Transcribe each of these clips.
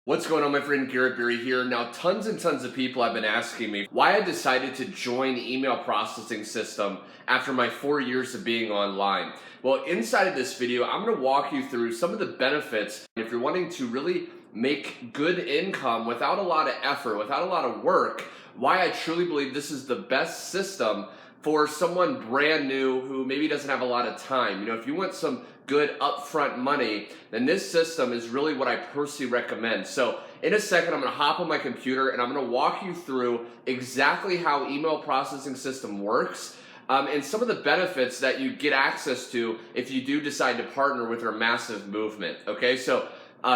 What's going on, my friend? Garrett Berry here. Now, tons and tons of people have been asking me why I decided to join email processing system after my 4 years of being online. Well, inside of this video, I'm going to walk you through some of the benefits if you're wanting to really make good income without a lot of effort, without a lot of work, why I truly believe this is the best system for someone brand new who maybe doesn't have a lot of time. If you want some good upfront money, then this system is really what I personally recommend. So in a second, I'm going to hop on my computer and I'm going to walk you through exactly how email processing system works, and some of the benefits that you get access to if you do decide to partner with our massive movement. Okay, so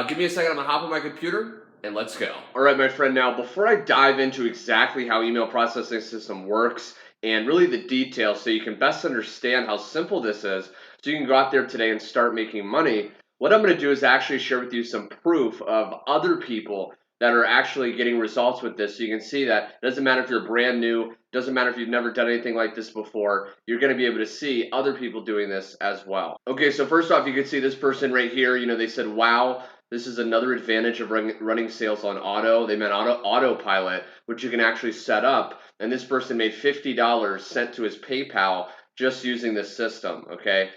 give me a second. I'm going to hop on my computer and let's go. All right, my friend. Now, before I dive into exactly how email processing system works and really the details so you can best understand how simple this is, so you can go out there today and start making money, what I'm going to do is actually share with you some proof of other people that are actually getting results with this. So you can see that it doesn't matter if you're brand new, doesn't matter if you've never done anything like this before, you're going to be able to see other people doing this as well. Okay, so first off, you can see this person right here, they said, wow, this is another advantage of running sales on auto. They meant autopilot, which you can actually set up. And this person made $50 sent to his PayPal just using this system, okay?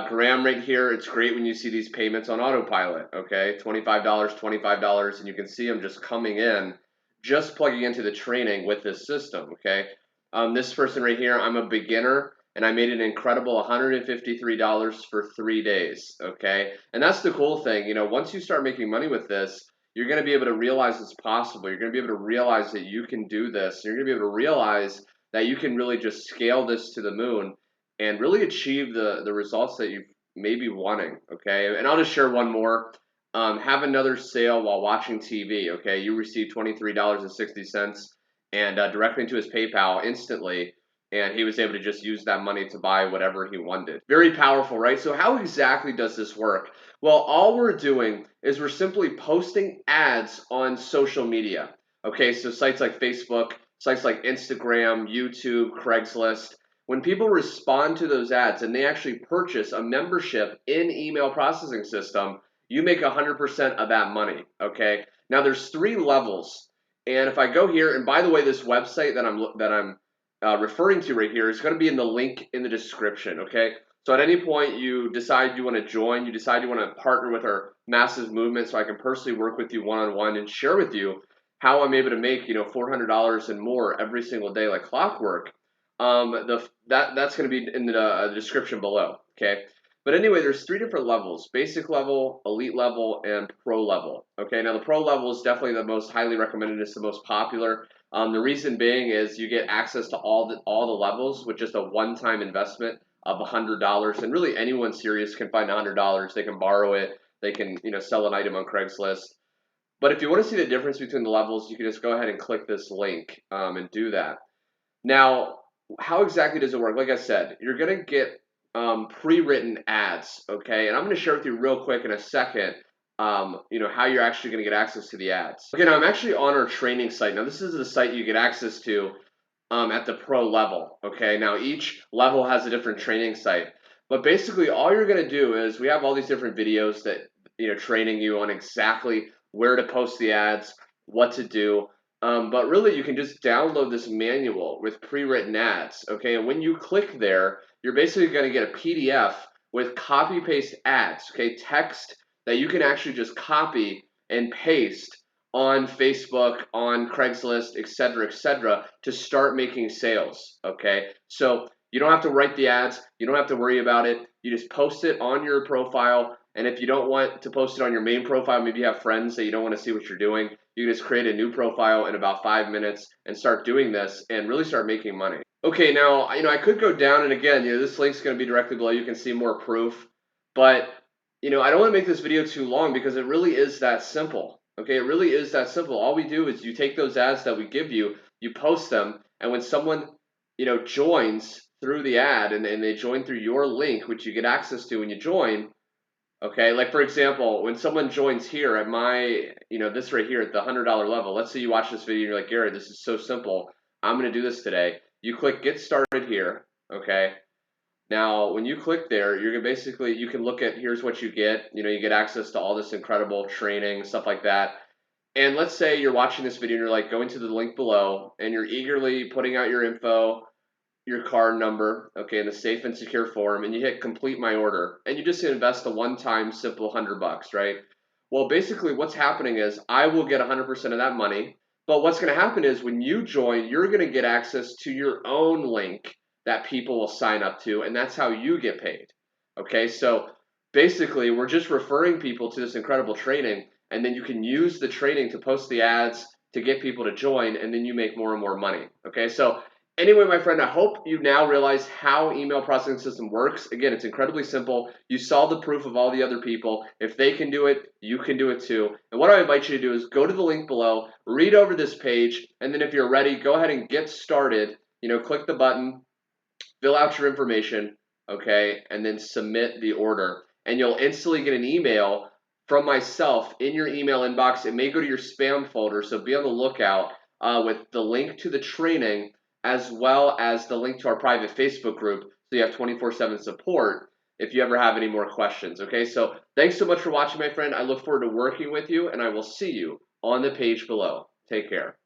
Graham right here, it's great when you see these payments on autopilot, okay? $25, $25, and you can see them just coming in, just plugging into the training with this system, okay? This person right here, I'm a beginner, and I made an incredible $153 for 3 days, okay? And that's the cool thing, once you start making money with this, you're going to be able to realize it's possible. You're going to be able to realize that you can do this. You're going to be able to realize that you can really just scale this to the moon and really achieve the results that you may be wanting, okay? And I'll just share one more. Have another sale while watching TV, okay? You receive $23.60 and directly into his PayPal instantly, and he was able to just use that money to buy whatever he wanted. Very powerful, right? So how exactly does this work? Well, all we're doing is we're simply posting ads on social media, okay? So sites like Facebook, sites like Instagram, YouTube, Craigslist. When people respond to those ads and they actually purchase a membership in email processing system, you make 100% of that money, okay? Now there's 3 levels. And if I go here, and by the way, this website that I'm referring to right here is going to be in the link in the description, okay? So at any point you decide you want to join, you decide you want to partner with our massive movement so I can personally work with you one-on-one and share with you how I'm able to make, $400 and more every single day like clockwork. That's going to be in the description below, okay? But anyway, there's 3 different levels: basic level, elite level, and pro level. Okay, now the pro level is definitely the most highly recommended. It's the most popular. The reason being is you get access to all the levels with just a one-time investment of $100. And really, anyone serious can find $100. They can borrow it. They can sell an item on Craigslist. But if you want to see the difference between the levels, you can just go ahead and click this link and do that. Now, how exactly does it work? Like I said, you're going to get pre-written ads, okay? And I'm going to share with you real quick in a second, how you're actually going to get access to the ads. Okay, now I'm actually on our training site. Now, this is the site you get access to at the pro level, okay? Now, each level has a different training site. But basically, all you're going to do is we have all these different videos that, training you on exactly where to post the ads, what to do. But really, you can just download this manual with pre-written ads, okay? And when you click there, you're basically going to get a PDF with copy-paste ads, okay? Text that you can actually just copy and paste on Facebook, on Craigslist, etc., to start making sales, okay? So you don't have to write the ads. You don't have to worry about it. You just post it on your profile. And if you don't want to post it on your main profile, maybe you have friends that you don't want to see what you're doing, you can just create a new profile in about 5 minutes and start doing this and really start making money. Okay, now, I could go down, and again, this link's going to be directly below. You can see more proof. But, I don't want to make this video too long because it really is that simple. Okay, it really is that simple. All we do is you take those ads that we give you, you post them, and when someone, joins through the ad and they join through your link, which you get access to when you join, okay, like for example, when someone joins here at my, this right here at the $100 level, let's say you watch this video and you're like, Garrett, this is so simple. I'm going to do this today. You click get started here, okay? Now, when you click there, you're going to basically, you can look at, here's what you get. You get access to all this incredible training, stuff like that. And let's say you're watching this video and you're like going to the link below and you're eagerly putting out your info, your card number, okay, in a safe and secure form, and you hit complete my order, and you just invest a one-time simple $100, right? Well, basically what's happening is I will get 100% of that money, but what's going to happen is when you join, you're going to get access to your own link that people will sign up to, and that's how you get paid. Okay, so basically we're just referring people to this incredible training, and then you can use the training to post the ads to get people to join, and then you make more and more money. Okay, so anyway, my friend, I hope you now realize how email processing system works. Again, it's incredibly simple. You saw the proof of all the other people. If they can do it, you can do it too. And what I invite you to do is go to the link below, read over this page, and then if you're ready, go ahead and get started. Click the button, fill out your information, okay, and then submit the order. And you'll instantly get an email from myself in your email inbox. It may go to your spam folder, so be on the lookout with the link to the training as well as the link to our private Facebook group, so you have 24/7 support if you ever have any more questions. Okay, so thanks so much for watching, my friend. I look forward to working with you, and I will see you on the page below. Take care.